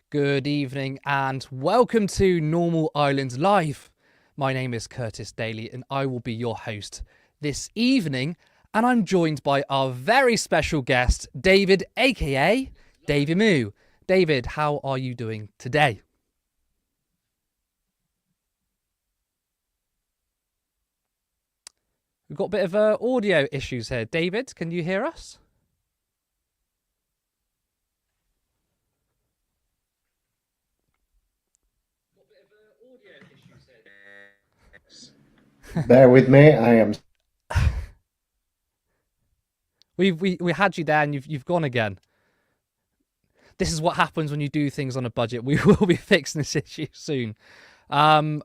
Good evening and welcome to Normal Island Live. My name is Curtis Daly and I will be your host this evening, and I'm joined by our very special guest, David, aka Daviemoo. David, how are you doing today? We've got a bit of audio issues here. David, can you hear us? Bear with me. I am. We had you there and you've gone again. This is what happens when you do things on a budget. We will be fixing this issue soon. What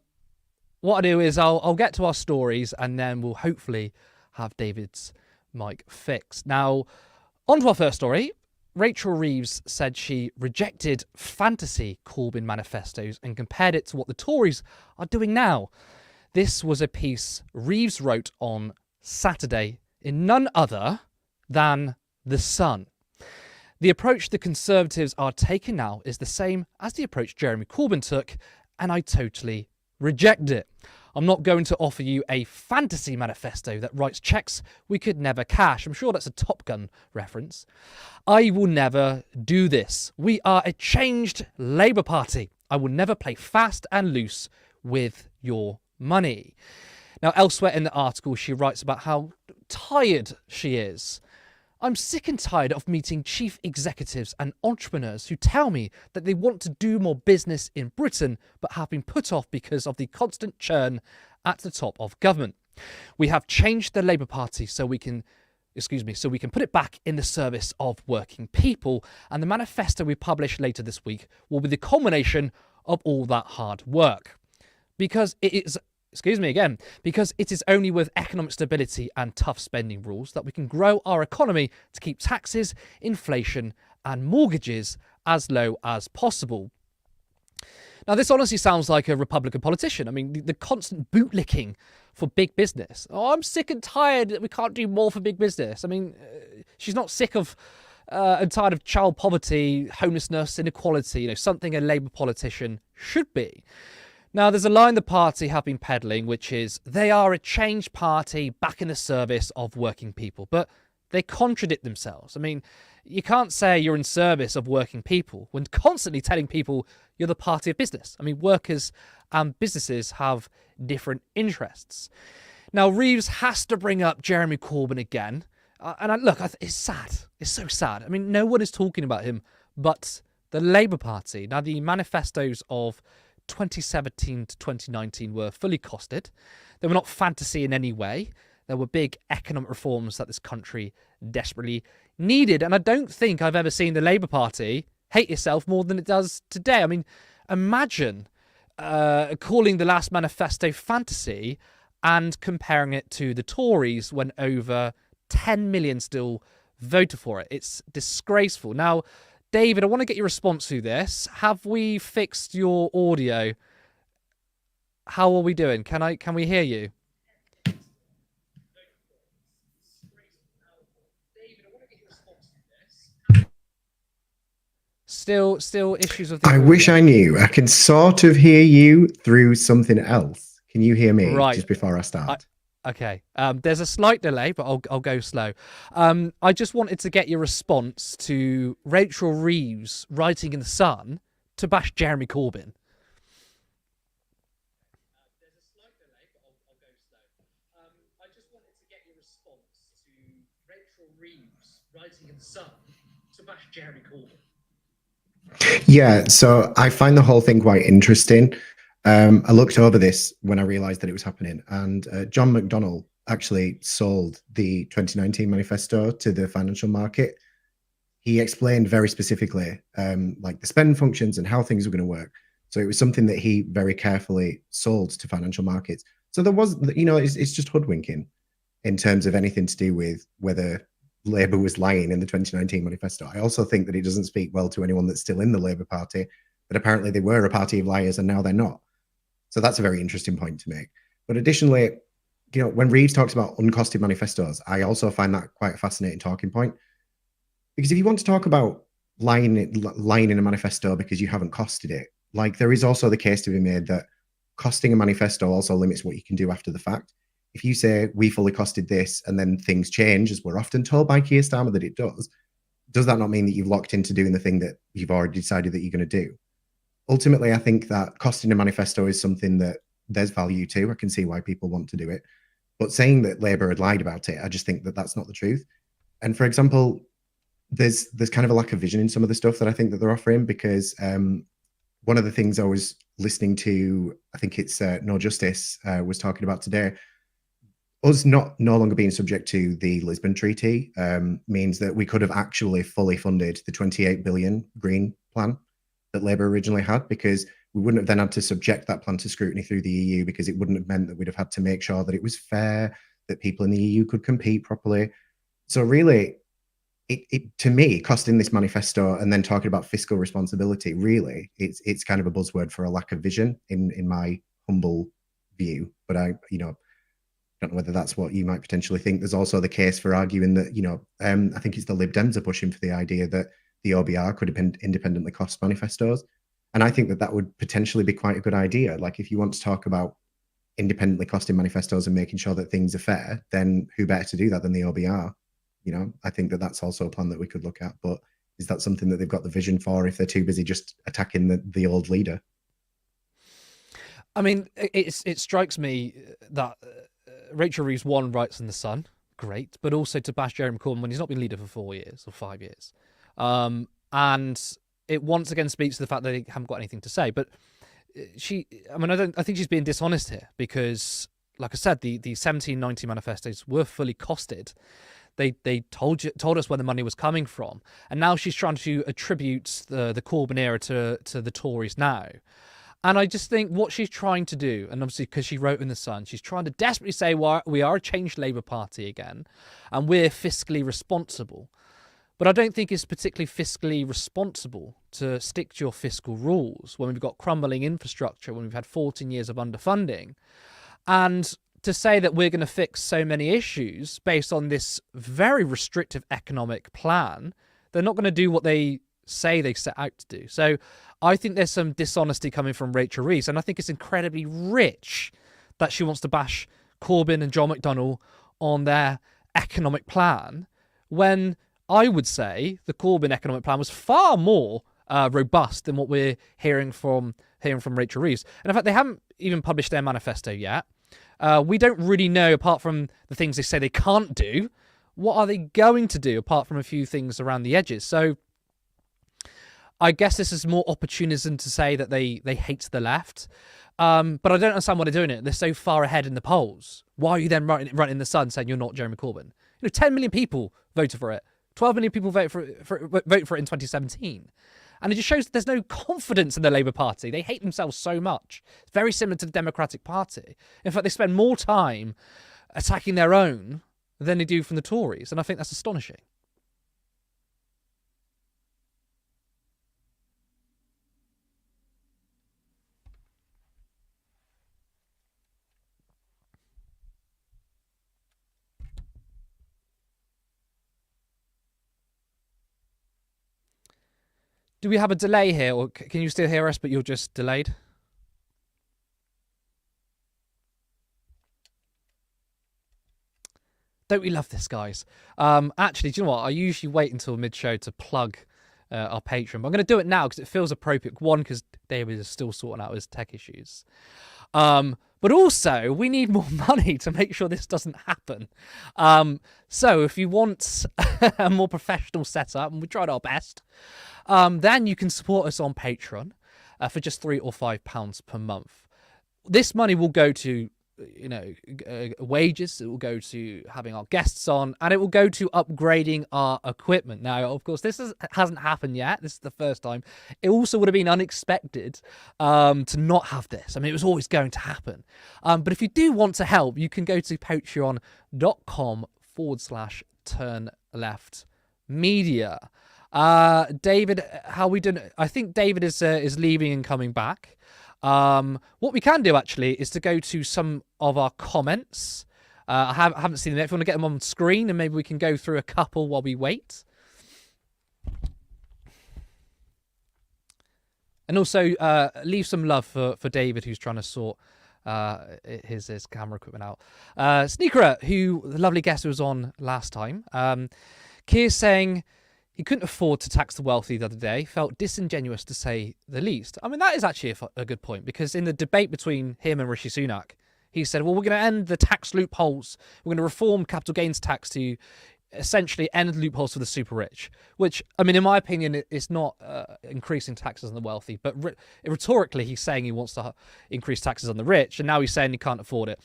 I do is I'll get to our stories and then we'll hopefully have David's mic fixed. Now, on to our first story. Rachel Reeves said she rejected fantasy Corbyn manifestos and compared it to what the Tories are doing now. This was a piece Reeves wrote on Saturday in none other than The Sun. The approach the Conservatives are taking now is the same as the approach Jeremy Corbyn took, and I totally reject it. I'm not going to offer you a fantasy manifesto that writes checks we could never cash. I'm sure that's a Top Gun reference. I will never do this. We are a changed Labour Party. I will never play fast and loose with your money. Now, elsewhere in the article, she writes about how tired she is. I'm sick and tired of meeting chief executives and entrepreneurs who tell me that they want to do more business in Britain but have been put off because of the constant churn at the top of government. We have changed the Labour Party so we can put it back in the service of working people, and the manifesto we publish later this week will be the culmination of all that hard work. Because it is only with economic stability and tough spending rules that we can grow our economy to keep taxes, inflation and mortgages as low as possible. Now, this honestly sounds like a Republican politician. I mean, the constant bootlicking for big business. Oh, I'm sick and tired that we can't do more for big business. I mean, she's not sick of and tired of child poverty, homelessness, inequality, something a Labour politician should be. Now, there's a line the party have been peddling, which is they are a changed party back in the service of working people. But they contradict themselves. I mean, you can't say you're in service of working people when constantly telling people you're the party of business. I mean, workers and businesses have different interests. Now, Reeves has to bring up Jeremy Corbyn again. It's sad. It's so sad. I mean, no one is talking about him but the Labour Party. Now, the manifestos of 2017 to 2019 were fully costed. They were not fantasy in any way. There were big economic reforms that this country desperately needed. And I don't think I've ever seen the Labour Party hate itself more than it does today. I mean, imagine calling the last manifesto fantasy and comparing it to the Tories when over 10 million still voted for it. It's disgraceful. Now, David, I want to get your response to this. Have we fixed your audio? How are we doing? Can we hear you? Still issues with the I audio. wish I knew. I can sort of hear you through something else. Can you hear me just before I start? Okay. There's a slight delay, but I'll go slow. I just wanted to get your response to Rachel Reeves writing in The Sun to bash Jeremy Corbyn. There's a slight delay, but I'll go slow. I just wanted to get your response to Rachel Reeves writing in The Sun to bash Jeremy Corbyn. Yeah, so I find the whole thing quite interesting. I looked over this when I realised that it was happening, and John McDonnell actually sold the 2019 manifesto to the financial market. He explained very specifically like the spend functions and how things were going to work. So it was something that he very carefully sold to financial markets. So there was, it's just hoodwinking in terms of anything to do with whether Labour was lying in the 2019 manifesto. I also think that it doesn't speak well to anyone that's still in the Labour Party, but apparently they were a party of liars and now they're not. So that's a very interesting point to make. But additionally, when Reeves talks about uncosted manifestos, I also find that quite a fascinating talking point. Because if you want to talk about lying in a manifesto because you haven't costed it. Like, there is also the case to be made that costing a manifesto also limits what you can do after the fact. If you say we fully costed this and then things change, as we're often told by Keir Starmer that it does that not mean that you've locked into doing the thing that you've already decided that you're going to do? Ultimately, I think that costing a manifesto is something that there's value to. I can see why people want to do it. But saying that Labour had lied about it, I just think that that's not the truth. And for example, there's kind of a lack of vision in some of the stuff that I think that they're offering, because one of the things I was listening to, I think it's No Justice was talking about today, us no longer being subject to the Lisbon Treaty means that we could have actually fully funded the 28 billion green plan that Labour originally had, because we wouldn't have then had to subject that plan to scrutiny through the EU, because it wouldn't have meant that we'd have had to make sure that it was fair, that people in the EU could compete properly. So really, it to me, costing this manifesto and then talking about fiscal responsibility, really, it's kind of a buzzword for a lack of vision in my humble view. But I don't know whether that's what you might potentially think. There's also the case for arguing that, I think it's the Lib Dems are pushing for the idea that the OBR could independently cost manifestos. And I think that would potentially be quite a good idea. Like, if you want to talk about independently costing manifestos and making sure that things are fair, then who better to do that than the OBR? I think that's also a plan that we could look at. But is that something that they've got the vision for if they're too busy just attacking the old leader? I mean, it strikes me that Rachel Reeves, one, writes in The Sun, great, but also to bash Jeremy Corbyn when he's not been leader for 4 years or 5 years. And it once again speaks to the fact that they haven't got anything to say. But I think she's being dishonest here, because, like I said, the 1790 manifestos were fully costed. They told us where the money was coming from, and now she's trying to attribute the Corbyn era to the Tories now. And I just think what she's trying to do, and obviously because she wrote in The Sun, she's trying to desperately say we are a changed Labour Party again, and we're fiscally responsible. But I don't think it's particularly fiscally responsible to stick to your fiscal rules when we've got crumbling infrastructure, when we've had 14 years of underfunding, and to say that we're going to fix so many issues based on this very restrictive economic plan. They're not going to do what they say they set out to do. So I think there's some dishonesty coming from Rachel Reeves, and I think it's incredibly rich that she wants to bash Corbyn and John McDonnell on their economic plan, when I would say the Corbyn economic plan was far more robust than what we're hearing from Rachel Reeves. And in fact, they haven't even published their manifesto yet. We don't really know, apart from the things they say they can't do, what are they going to do apart from a few things around the edges. So I guess this is more opportunism to say that they hate the left. But I don't understand why they're doing it. They're so far ahead in the polls. Why are you then running in The Sun saying you're not Jeremy Corbyn? 10 million people voted for it. 12 million people vote for it in 2017. And it just shows that there's no confidence in the Labour Party. They hate themselves so much. It's very similar to the Democratic Party. In fact, they spend more time attacking their own than they do from the Tories. And I think that's astonishing. Do we have a delay here, or can you still hear us, but you're just delayed? Don't we love this, guys? Actually, do you know what? I usually wait until mid-show to plug our Patreon, but I'm going to do it now because it feels appropriate. One, because David is still sorting out his tech issues. But also, we need more money to make sure this doesn't happen. So if you want a more professional setup, and we tried our best, then you can support us on Patreon for just £3 or £5 per month. This money will go to, wages. It will go to having our guests on, and it will go to upgrading our equipment. Now, of course, this hasn't happened yet. This is the first time. It also would have been unexpected to not have this. I mean, it was always going to happen. But if you do want to help, you can go to patreon.com/turnleftmedia. David, how we doing? I think David is leaving and coming back. What we can do actually is to go to some of our comments. I haven't seen them yet. If you want to get them on screen, and maybe we can go through a couple while we wait. And also leave some love for David, who's trying to sort his camera equipment out. Sneaker, who the lovely guest who was on last time, Keir's saying he couldn't afford to tax the wealthy the other day, felt disingenuous to say the least. I mean, that is actually a good point, because in the debate between him and Rishi Sunak, he said, well, we're going to end the tax loopholes. We're going to reform capital gains tax to essentially end loopholes for the super rich, which, I mean, in my opinion, it's not increasing taxes on the wealthy, but rhetorically, he's saying he wants to increase taxes on the rich, and now he's saying he can't afford it.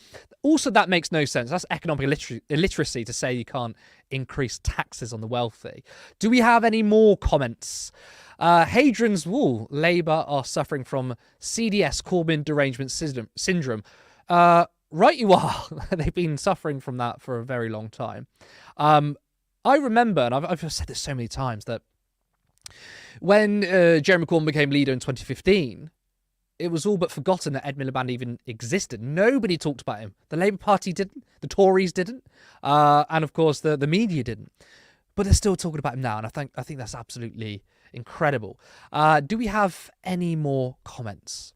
Also, that makes no sense. That's economic illiteracy to say you can't increase taxes on the wealthy. Do we have any more comments? Hadrian's Wall, Labour are suffering from CDS, Corbyn derangement syndrome. Right you are. They've been suffering from that for a very long time. I remember, and I've said this so many times, that when Jeremy Corbyn became leader in 2015, it was all but forgotten that Ed Miliband even existed. Nobody talked about him. The Labour Party didn't. The Tories didn't. And of course, the media didn't. But they're still talking about him now, and I think that's absolutely incredible. Do we have any more comments?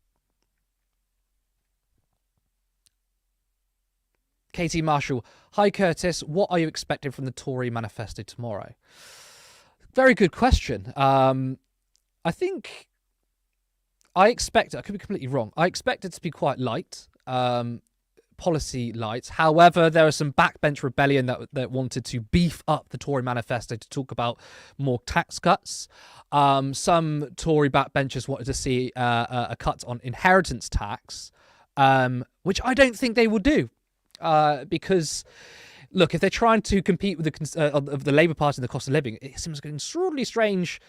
Katie Marshall, hi Curtis, what are you expecting from the Tory manifesto tomorrow? Very good question. I think I expect it, I could be completely wrong, I expect it to be quite light, policy light. However, there are some backbench rebellion that wanted to beef up the Tory manifesto to talk about more tax cuts. Some Tory backbenchers wanted to see a cut on inheritance tax, which I don't think they will do. Because, look, if they're trying to compete with the Labour Party and the cost of living, it seems like an extraordinarily strange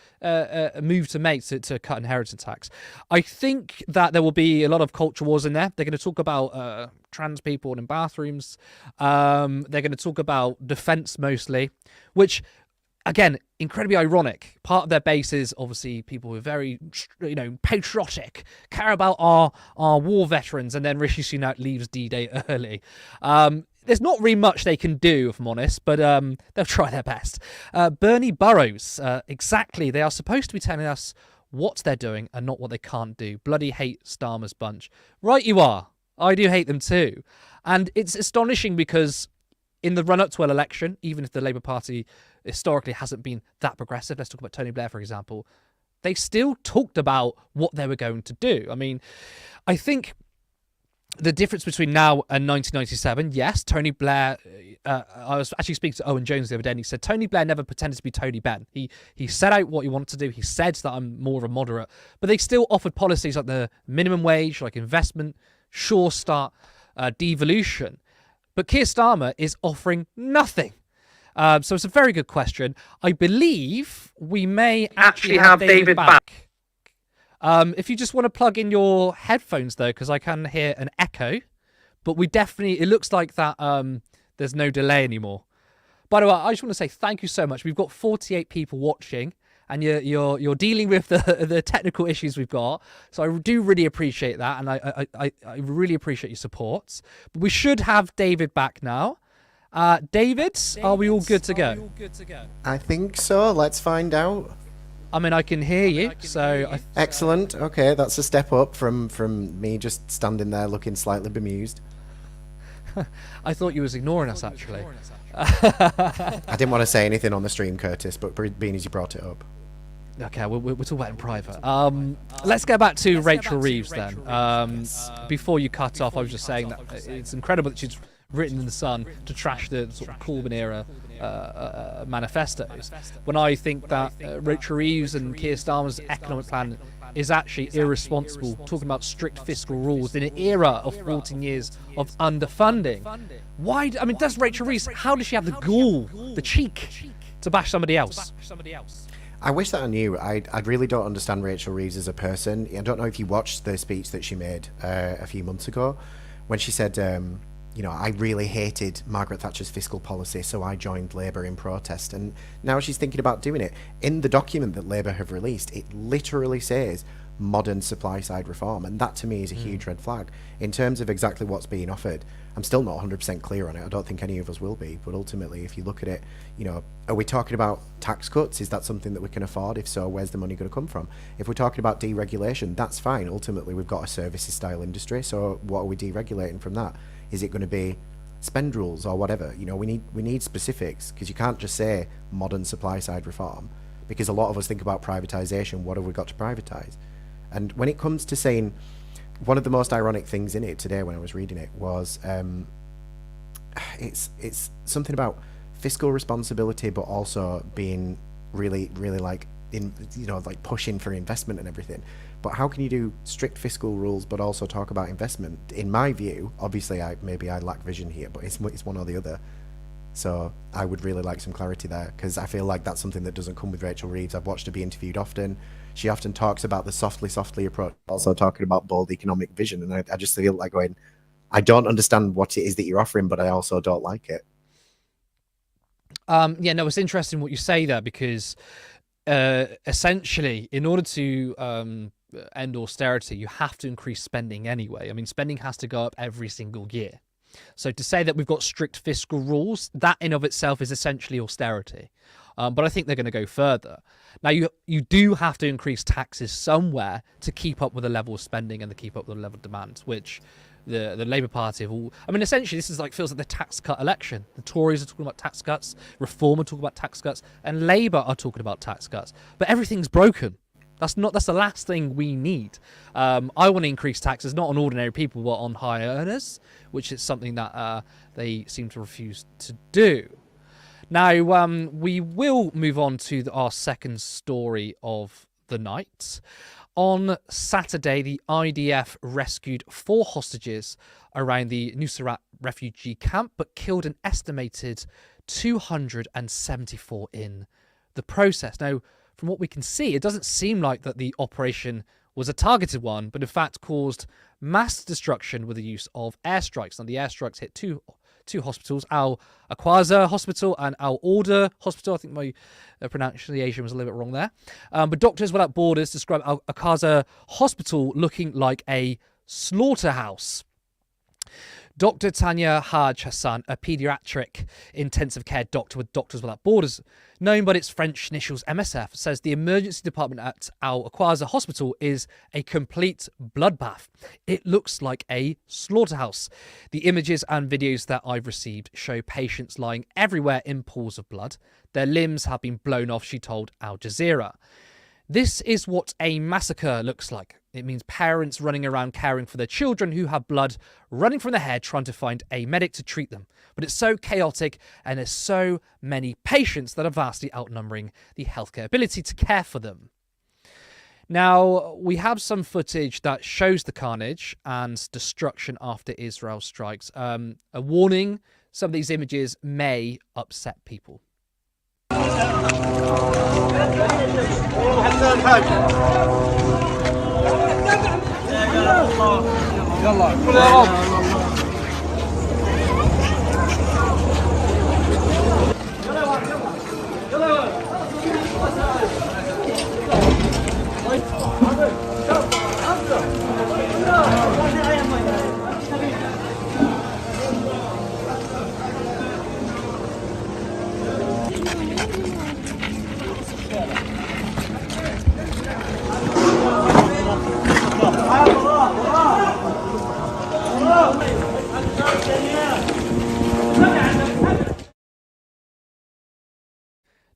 move to make to cut inheritance tax. I think that there will be a lot of culture wars in there. They're going to talk about trans people in bathrooms. They're going to talk about defence mostly, which, again, incredibly ironic. Part of their base is obviously people who are very, patriotic, care about our war veterans, and then Rishi Sunak leaves D-Day early. There's not really much they can do, if I'm honest, but they'll try their best. Bernie Burrows, exactly. They are supposed to be telling us what they're doing and not what they can't do. Bloody hate Starmer's bunch. Right you are. I do hate them too. And it's astonishing because in the run-up to an election, even if the Labour Party historically hasn't been that progressive, let's talk about Tony Blair, for example, they still talked about what they were going to do. I mean, I think the difference between now and 1997, yes, Tony Blair, I was actually speaking to Owen Jones the other day, and he said Tony Blair never pretended to be Tony Benn. He set out what he wanted to do. He said that I'm more of a moderate, but they still offered policies like the minimum wage, like investment, Sure Start, devolution. But Keir Starmer is offering nothing. So it's a very good question. I believe we may actually have David back. If you just want to plug in your headphones, though, because I can hear an echo. But we definitely, it looks like that there's no delay anymore. By the way, I just want to say thank you so much. We've got 48 people watching, and you're dealing with the technical issues we've got. So I do really appreciate that, and I really appreciate your support. But we should have David back now. David, are we all good to go? I think so. Let's find out. I mean, I can hear you, so... Excellent. Okay, that's a step up from me just standing there looking slightly bemused. I thought you was ignoring us, actually. I didn't want to say anything on the stream, Curtis, but being as you brought it up. Okay, we'll talk about it in private. Let's go back to Rachel Reeves, then. Before you cut off, I was just saying that it's incredible that she's written in the Sun to trash the sort of Corbyn-era manifestos, when I think that Rachel Reeves and Keir Starmer's economic plan is actually irresponsible, talking about strict fiscal rules in an era of 14 years of underfunding. Why? I mean, does Rachel Reeves, how does she have the gall, the cheek, to bash somebody else? I wish that I knew. I really don't understand Rachel Reeves as a person. I don't know if you watched the speech that she made a few months ago when she said I really hated Margaret Thatcher's fiscal policy, so I joined Labour in protest. And now she's thinking about doing it. In the document that Labour have released, it literally says modern supply side reform, and that to me is a huge red flag. In terms of exactly what's being offered, I'm still not 100% clear on it. I don't think any of us will be, but ultimately, if you look at it, are we talking about tax cuts? Is that something that we can afford? If so, where's the money going to come from? If we're talking about deregulation, that's fine. Ultimately, we've got a services style industry, so what are we deregulating from that? Is it going to be spend rules or whatever? We need specifics, because you can't just say modern supply side reform, because a lot of us think about privatization. What have we got to privatize? And when it comes to saying, one of the most ironic things in it today when I was reading it was it's something about fiscal responsibility, but also being really like like pushing for investment and everything. But how can you do strict fiscal rules but also talk about investment? In my view, obviously I lack vision here, but it's one or the other. So I would really like some clarity there, because I feel like that's something that doesn't come with Rachel Reeves. I've watched her be interviewed often. She often talks about the softly approach, also talking about bold economic vision. And I just feel like going, I don't understand what it is that you're offering, but I also don't like it. Yeah, no, it's interesting what you say there, because essentially, in order to end austerity, you have to increase spending anyway. I mean, spending has to go up every single year. So to say that we've got strict fiscal rules, that in of itself is essentially austerity. But I think they're going to go further. Now, you do have to increase taxes somewhere to keep up with the level of spending and to keep up with the level of demand, which the Labour Party have all... I mean, essentially, this is feels like the tax cut election. The Tories are talking about tax cuts, Reform are talking about tax cuts, and Labour are talking about tax cuts. But everything's broken. That's the last thing we need. I want to increase taxes, not on ordinary people, but on high earners, which is something that they seem to refuse to do. Now, we will move on to our second story of the night. On Saturday, the IDF rescued 4 hostages around the Nusrat refugee camp, but killed an estimated 274 in the process. Now, from what we can see, it doesn't seem like that the operation was a targeted one, but in fact caused mass destruction with the use of airstrikes. Now, the airstrikes hit two hospitals, Al-Aqsa Hospital and Al-Orda Hospital. I think my pronunciation was a little bit wrong there. But Doctors Without Borders describe Al-Aqsa Hospital looking like a slaughterhouse. Dr. Tanya Haj Hassan, a paediatric intensive care doctor with Doctors Without Borders, known by its French initials MSF, says the emergency department at Al-Aqsa Hospital is a complete bloodbath. It looks like a slaughterhouse. The images and videos that I've received show patients lying everywhere in pools of blood. Their limbs have been blown off, she told Al Jazeera. This is what a massacre looks like. It means parents running around caring for their children who have blood running from their head, trying to find a medic to treat them. But it's so chaotic and there's so many patients that are vastly outnumbering the healthcare ability to care for them. Now, we have some footage that shows the carnage and destruction after Israel strikes. A warning, some of these images may upset people.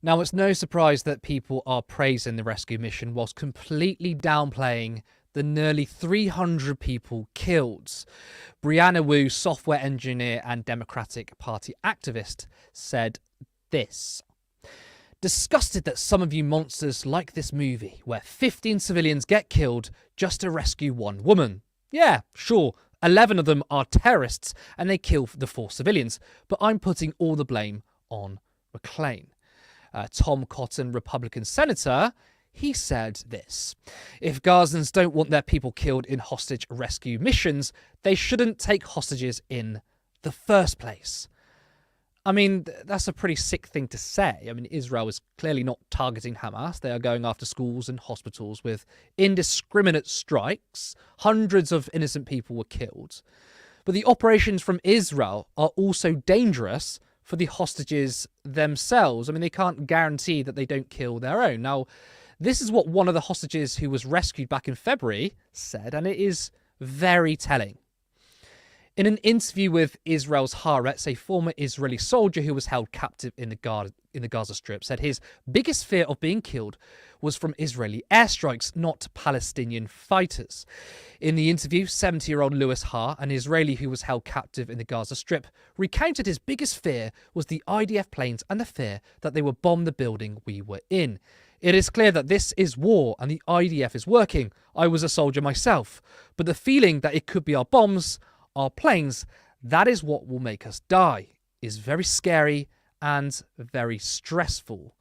Now, it's no surprise that people are praising the rescue mission whilst completely downplaying the nearly 300 people killed. Brianna Wu, software engineer and Democratic Party activist, said this. Disgusted that some of you monsters like this movie where 15 civilians get killed just to rescue one woman. Yeah, sure, 11 of them are terrorists and they kill the 4 civilians, but I'm putting all the blame on McClain. Tom Cotton, Republican senator, he said this. If Gazans don't want their people killed in hostage rescue missions, they shouldn't take hostages in the first place. I mean, that's a pretty sick thing to say. I mean, Israel is clearly not targeting Hamas. They are going after schools and hospitals with indiscriminate strikes. Hundreds of innocent people were killed. But the operations from Israel are also dangerous for the hostages themselves. I mean, they can't guarantee that they don't kill their own. Now, this is what one of the hostages who was rescued back in February said, and it is very telling. In an interview with Israel's Haaretz, a former Israeli soldier who was held captive in the Gaza Strip said his biggest fear of being killed was from Israeli airstrikes, not Palestinian fighters. In the interview, 70-year-old Louis Har, an Israeli who was held captive in the Gaza Strip, recounted his biggest fear was the IDF planes and the fear that they would bomb the building we were in. It is clear that this is war and the IDF is working. I was a soldier myself, but the feeling that it could be our bombs, our planes, that is what will make us die, is very scary and very stressful.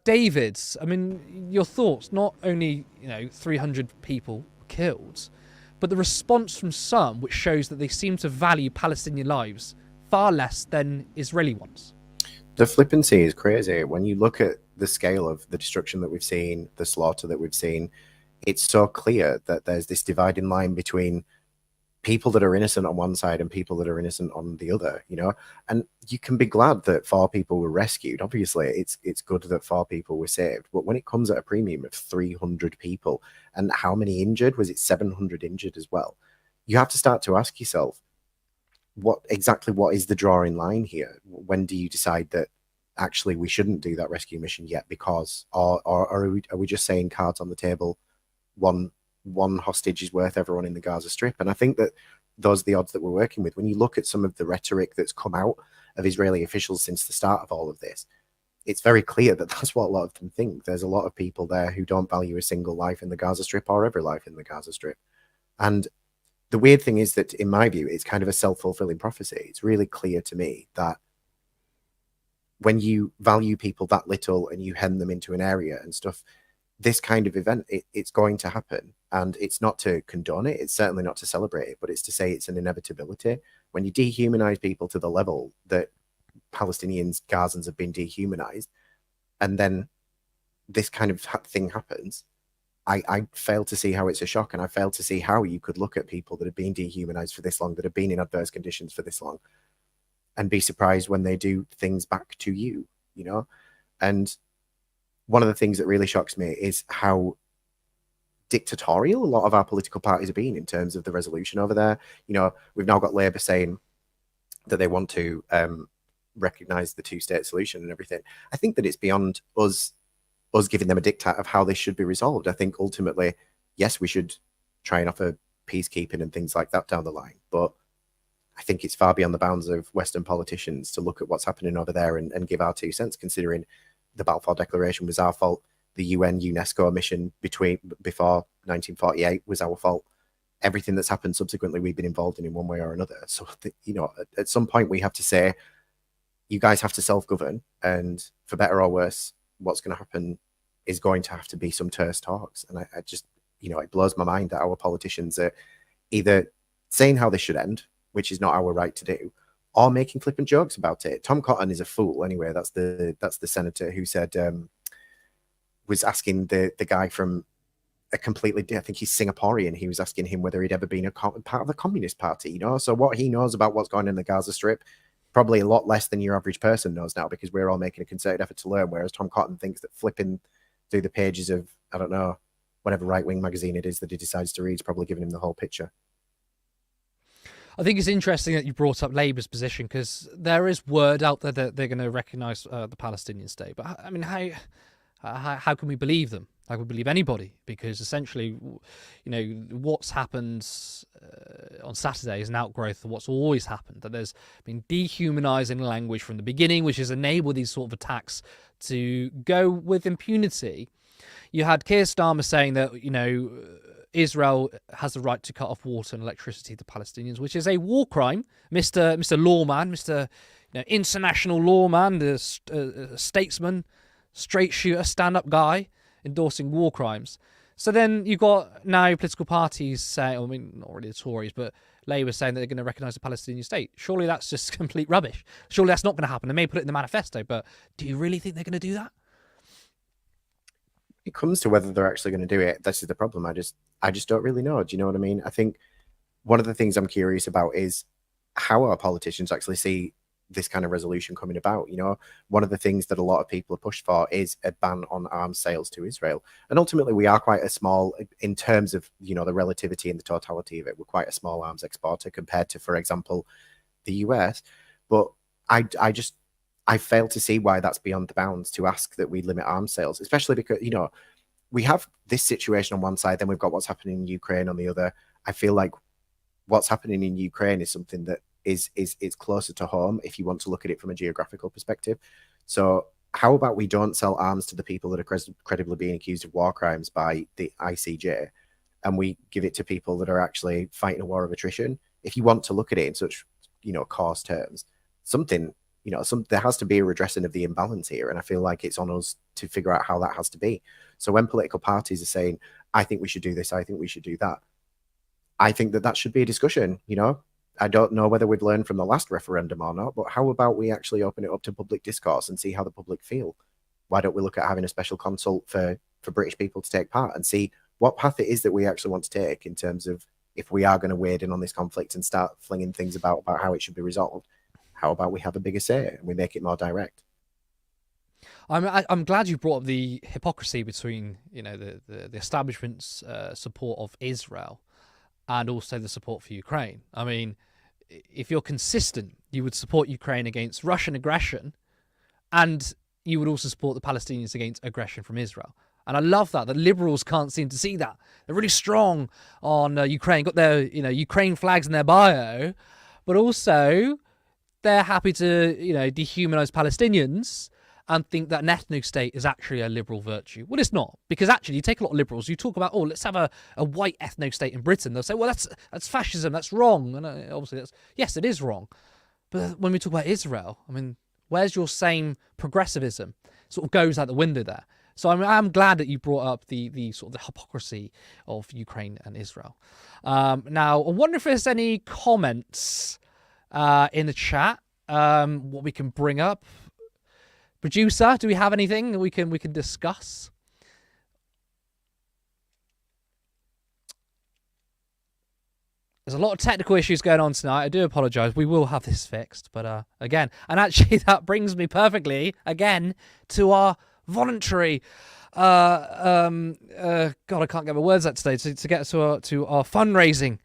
David, I mean, your thoughts, not only, 300 people killed, but the response from some, which shows that they seem to value Palestinian lives far less than Israeli ones. The flippancy is crazy. When you look at the scale of the destruction that we've seen, the slaughter that we've seen, it's so clear that there's this dividing line between people that are innocent on one side and people that are innocent on the other, and you can be glad that 4 people were rescued. Obviously, it's good that 4 people were saved, but when it comes at a premium of 300 people and how many injured, was it 700 injured as well? You have to start to ask yourself, what is the drawing line here? When do you decide that actually we shouldn't do that rescue mission yet because, or are we just saying cards on the table, one hostage is worth everyone in the Gaza Strip? And I think that those are the odds that we're working with. When you look at some of the rhetoric that's come out of Israeli officials since the start of all of this, it's very clear that that's what a lot of them think. There's a lot of people there who don't value a single life in the Gaza Strip or every life in the Gaza Strip. And the weird thing is that, in my view, it's kind of a self-fulfilling prophecy. It's really clear to me that when you value people that little and you hen them into an area and stuff, this kind of event, it's going to happen. And it's not to condone it. It's certainly not to celebrate it, but it's to say it's an inevitability. When you dehumanize people to the level that Palestinians, Gazans have been dehumanized, and then this kind of thing happens, I fail to see how it's a shock. And I fail to see how you could look at people that have been dehumanized for this long, that have been in adverse conditions for this long, and be surprised when they do things back to you, And one of the things that really shocks me is how dictatorial a lot of our political parties have been in terms of the resolution over there. We've now got Labour saying that they want to recognise the 2-state solution and everything. I think that it's beyond us giving them a diktat of how this should be resolved. I think ultimately, yes, we should try and offer peacekeeping and things like that down the line, but I think it's far beyond the bounds of Western politicians to look at what's happening over there and give our 2 cents, considering the Balfour Declaration was our fault. The UN UNESCO mission before 1948 was our fault. Everything that's happened subsequently, we've been involved in one way or another. So, at some point we have to say, you guys have to self-govern, and for better or worse, what's going to happen is going to have to be some terse talks. And I just, it blows my mind that our politicians are either saying how this should end, which is not our right to do, or making flippant jokes about it. Tom Cotton is a fool anyway. That's the senator who said, was asking the guy from a completely, I think he's Singaporean, he was asking him whether he'd ever been a part of the Communist Party, So what he knows about what's going on in the Gaza Strip, probably a lot less than your average person knows now, because we're all making a concerted effort to learn, whereas Tom Cotton thinks that flipping through the pages of, I don't know, whatever right-wing magazine it is that he decides to read is probably giving him the whole picture. I think it's interesting that you brought up Labour's position, because there is word out there that they're going to recognise the Palestinian state. But I mean, how can we believe them? How can we believe anybody? Because essentially, what's happened on Saturday is an outgrowth of what's always happened. That there's been dehumanising language from the beginning, which has enabled these sort of attacks to go with impunity. You had Keir Starmer saying that, Israel has the right to cut off water and electricity to Palestinians, which is a war crime. Mr. Lawman, Mr. International lawman, the statesman, straight shooter, stand-up guy, endorsing war crimes, So then you've got now political parties saying, I mean, not really the Tories, but Labour saying that they're going to recognise a Palestinian state. Surely that's just complete rubbish. Surely that's not going to happen. They may put it in the manifesto, but do you really think they're going to do that? It comes to whether they're actually going to do it. This is the problem. I just don't really know. Do you know what I mean? I think one of the things I'm curious about is how our politicians actually see this kind of resolution coming about. You know, one of the things that a lot of people have pushed for is a ban on arms sales to Israel. And ultimately, we are quite a small, in terms of, you know, the relativity and the totality of it, we're quite a small arms exporter compared to, for example, the US. But I fail to see why that's beyond the bounds to ask that we limit arms sales, especially because, you know, we have this situation on one side, then we've got what's happening in Ukraine on the other. I feel like what's happening in Ukraine is something that is closer to home if you want to look at it from a geographical perspective. So how about we don't sell arms to the people that are credibly being accused of war crimes by the ICJ, and we give it to people that are actually fighting a war of attrition? If you want to look at it in such, you know, coarse terms, something, you know, there has to be a redressing of the imbalance here, and I feel like it's on us to figure out how that has to be. So when political parties are saying, I think we should do this, I think we should do that, I think that should be a discussion. You know, I don't know whether we've learned from the last referendum or not, but how about we actually open it up to public discourse and see how the public feel? Why don't we look at having a special consult for British people to take part and see what path it is that we actually want to take in terms of, if we are going to wade in on this conflict and start flinging things about how it should be resolved, how about we have a bigger say and we make it more direct? I'm glad you brought up the hypocrisy between, you know, the establishment's support of Israel and also the support for Ukraine. I mean, if you're consistent, you would support Ukraine against Russian aggression, and you would also support the Palestinians against aggression from Israel. And I love that. The liberals can't seem to see that. They're really strong on Ukraine, got their, you know, Ukraine flags in their bio, but also they're happy to, you know, dehumanize Palestinians and think that an ethnic state is actually a liberal virtue. Well, it's not, because actually you take a lot of liberals, you talk about, oh, let's have a white ethnic state in Britain. They'll say, well, that's fascism, that's wrong. And obviously, yes, it is wrong. But when we talk about Israel, I mean, where's your same progressivism? Sort of goes out the window there. So I'm glad that you brought up the sort of the hypocrisy of Ukraine and Israel. Now, I wonder if there's any comments in the chat, what we can bring up. Producer, do we have anything that we can discuss? There's a lot of technical issues going on tonight. I do apologise. We will have this fixed. But again, and actually that brings me perfectly again to our voluntary. God, I can't get my words out today. To get to our fundraising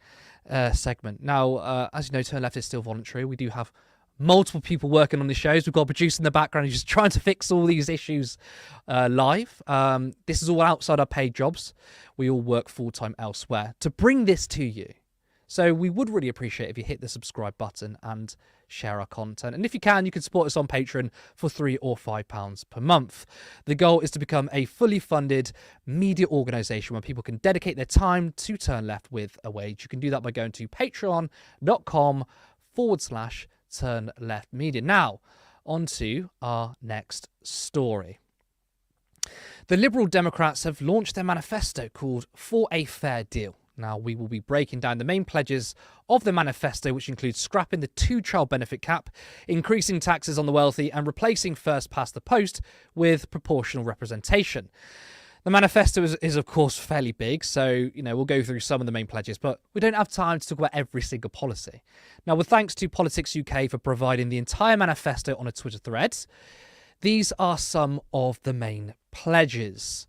segment. Now, as you know, Turn Left is still voluntary. We do have multiple people working on the shows. We've got a producer in the background who's just trying to fix all these issues live. This is all outside our paid jobs. We all work full-time elsewhere to bring this to you. So we would really appreciate if you hit the subscribe button and share our content. And if you can support us on Patreon for £3 or £5 per month. The goal is to become a fully funded media organisation where people can dedicate their time to Turn Left with a wage. You can do that by going to patreon.com/Turn Left Media. Now, on to our next story. The Liberal Democrats have launched their manifesto called For a Fair Deal. Now, we will be breaking down the main pledges of the manifesto, which includes scrapping the 2-child benefit cap, increasing taxes on the wealthy, and replacing first past the post with proportional representation. The manifesto is of course, fairly big, so, you know, we'll go through some of the main pledges, but we don't have time to talk about every single policy. Now, with thanks to Politics UK for providing the entire manifesto on a Twitter thread, these are some of the main pledges.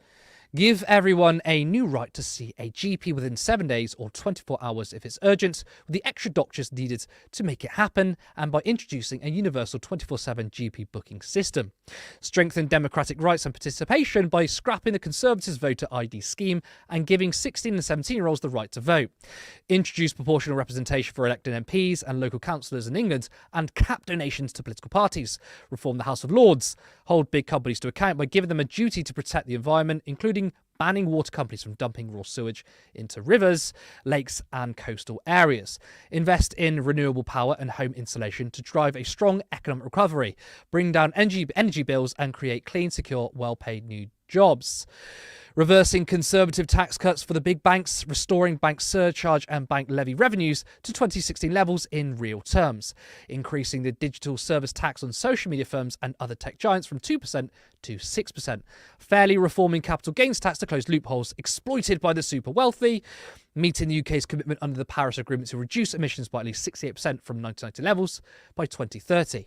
Give everyone a new right to see a GP within 7 days or 24 hours if it's urgent, with the extra doctors needed to make it happen, and by introducing a universal 24/7 GP booking system. Strengthen democratic rights and participation by scrapping the Conservatives' voter ID scheme and giving 16 and 17-year-olds the right to vote. Introduce proportional representation for elected MPs and local councillors in England, and cap donations to political parties. Reform the House of Lords. Hold big companies to account by giving them a duty to protect the environment, including banning water companies from dumping raw sewage into rivers, lakes and coastal areas. Invest in renewable power and home insulation to drive a strong economic recovery. Bring down energy bills and create clean, secure, well-paid new jobs. Reversing Conservative tax cuts for the big banks, restoring bank surcharge and bank levy revenues to 2016 levels in real terms, increasing the digital service tax on social media firms and other tech giants from 2% to 6%, fairly reforming capital gains tax to close loopholes exploited by the super wealthy, meeting the UK's commitment under the Paris Agreement to reduce emissions by at least 68% from 1990 levels by 2030,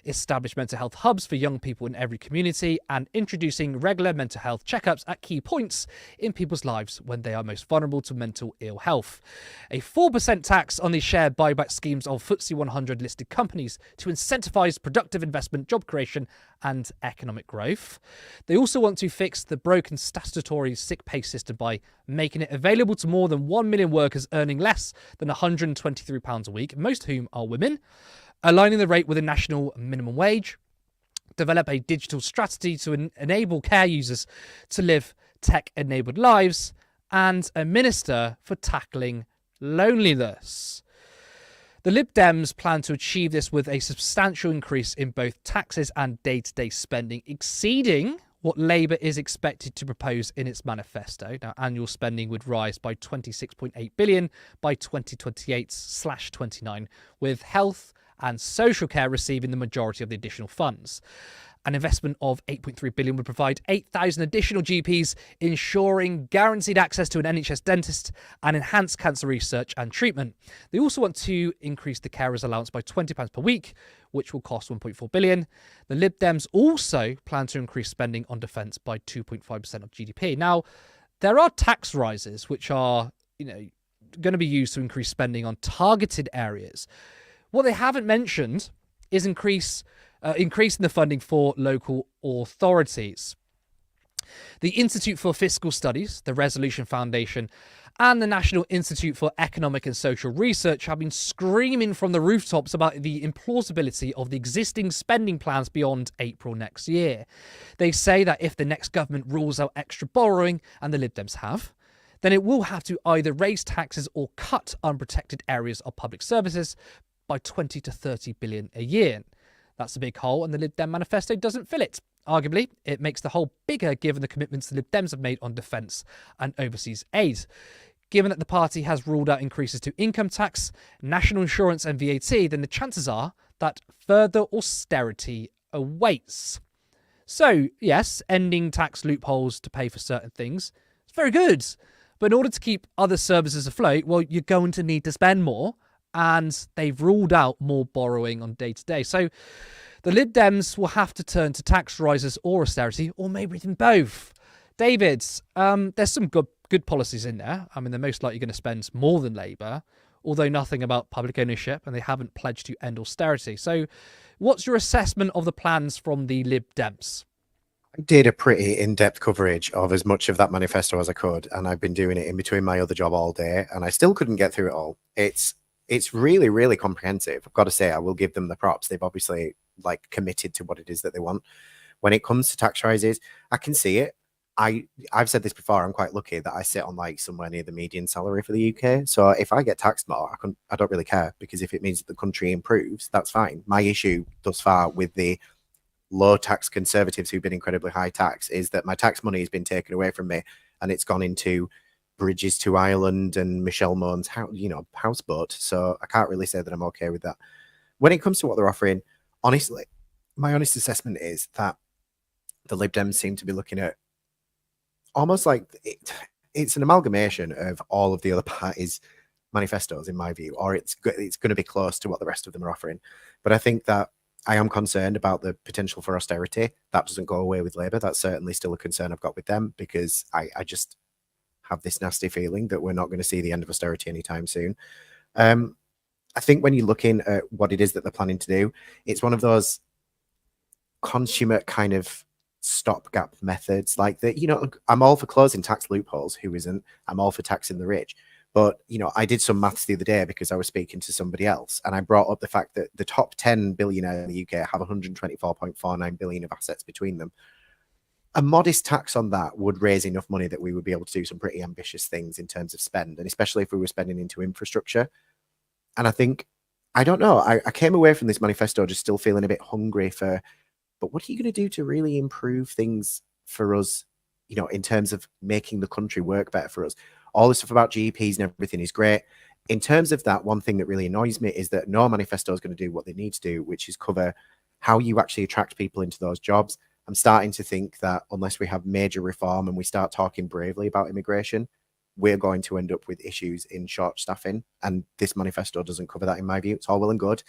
establish mental health hubs for young people in every community, and introducing regular mental health checkups at key points in people's lives when they are most vulnerable to mental ill health. A 4% tax on the share buyback schemes of FTSE 100 listed companies to incentivise productive investment, job creation and economic growth. They also want to fix the broken statutory sick pay system by making it available to more than 1 million workers earning less than £123 a week, most of whom are women, aligning the rate with a national minimum wage, develop a digital strategy to enable care users to live tech-enabled lives, and a minister for tackling loneliness. The Lib Dems plan to achieve this with a substantial increase in both taxes and day-to-day spending, exceeding what Labour is expected to propose in its manifesto. Now, annual spending would rise by £26.8 billion by 2028/29, with health and social care receiving the majority of the additional funds. An investment of £8.3 billion would provide 8,000 additional GPs, ensuring guaranteed access to an NHS dentist and enhanced cancer research and treatment. They also want to increase the carers allowance by £20 per week, which will cost £1.4 billion. The Lib Dems also plan to increase spending on defence by 2.5% of GDP. Now, there are tax rises which are, going to be used to increase spending on targeted areas. What they haven't mentioned is increasing the funding for local authorities. The Institute for Fiscal Studies, the Resolution Foundation, and the National Institute for Economic and Social Research have been screaming from the rooftops about the implausibility of the existing spending plans beyond April next year. They say that if the next government rules out extra borrowing, and the Lib Dems have, then it will have to either raise taxes or cut unprotected areas of public services by 20 to 30 billion a year. That's a big hole, and the Lib Dem manifesto doesn't fill it. Arguably, it makes the hole bigger given the commitments the Lib Dems have made on defence and overseas aid. Given that the party has ruled out increases to income tax, national insurance and VAT, then the chances are that further austerity awaits. So, yes, ending tax loopholes to pay for certain things is very good. But in order to keep other services afloat, well, you're going to need to spend more. And they've ruled out more borrowing on day-to-day. So the Lib Dems will have to turn to tax rises or austerity, or maybe even both. David, there's some good policies in there. I mean, they're most likely going to spend more than Labour, although nothing about public ownership, and they haven't pledged to end austerity. So what's your assessment of the plans from the Lib Dems? I did a pretty in-depth coverage of as much of that manifesto as I could, and I've been doing it in between my other job all day, and I still couldn't get through it all. It's really, really comprehensive. I've got to say, I will give them the props. They've obviously committed to what it is that they want. When it comes to tax rises, I can see it. I've said this before. I'm quite lucky that I sit on somewhere near the median salary for the UK. So if I get taxed more, I don't really care, because if it means that the country improves, that's fine. My issue thus far with the low tax Conservatives who've been incredibly high tax is that my tax money has been taken away from me, and it's gone into bridges to Ireland and Michelle Moan's houseboat. So I can't really say that I'm okay with that. When it comes to what they're offering, honestly, my honest assessment is that the Lib Dems seem to be looking at almost like it's an amalgamation of all of the other parties' manifestos, in my view, or it's going to be close to what the rest of them are offering. But I think that I am concerned about the potential for austerity. That doesn't go away with Labour. That's certainly still a concern I've got with them, because I just have this nasty feeling that we're not going to see the end of austerity anytime soon. I think when you're looking at what it is that they're planning to do, it's one of those consummate kind of stopgap methods. I'm all for closing tax loopholes. Who isn't? I'm all for taxing the rich. But, I did some maths the other day because I was speaking to somebody else, and I brought up the fact that the top 10 billionaires in the UK have 124.49 billion of assets between them. A modest tax on that would raise enough money that we would be able to do some pretty ambitious things in terms of spend, and especially if we were spending into infrastructure. And I think, I don't know, I came away from this manifesto just still feeling a bit hungry but what are you going to do to really improve things for us in terms of making the country work better for us. All the stuff about GPs and everything is great. In terms of that, one thing that really annoys me is that no manifesto is going to do what they need to do, which is cover how you actually attract people into those jobs. I'm starting to think that unless we have major reform and we start talking bravely about immigration, we're going to end up with issues in short staffing. And this manifesto doesn't cover that, in my view. It's all well and good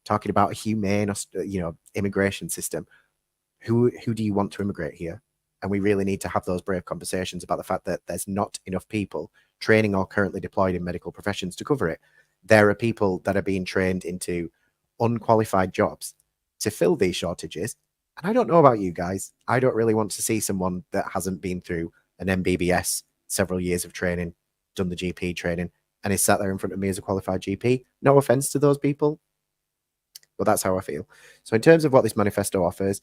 talking about a humane, immigration system. Who do you want to immigrate here? And we really need to have those brave conversations about the fact that there's not enough people training or currently deployed in medical professions to cover it. There are people that are being trained into unqualified jobs to fill these shortages. And I don't know about you guys. I don't really want to see someone that hasn't been through an MBBS, several years of training, done the GP training, and is sat there in front of me as a qualified GP. No offense to those people, but that's how I feel. So in terms of what this manifesto offers,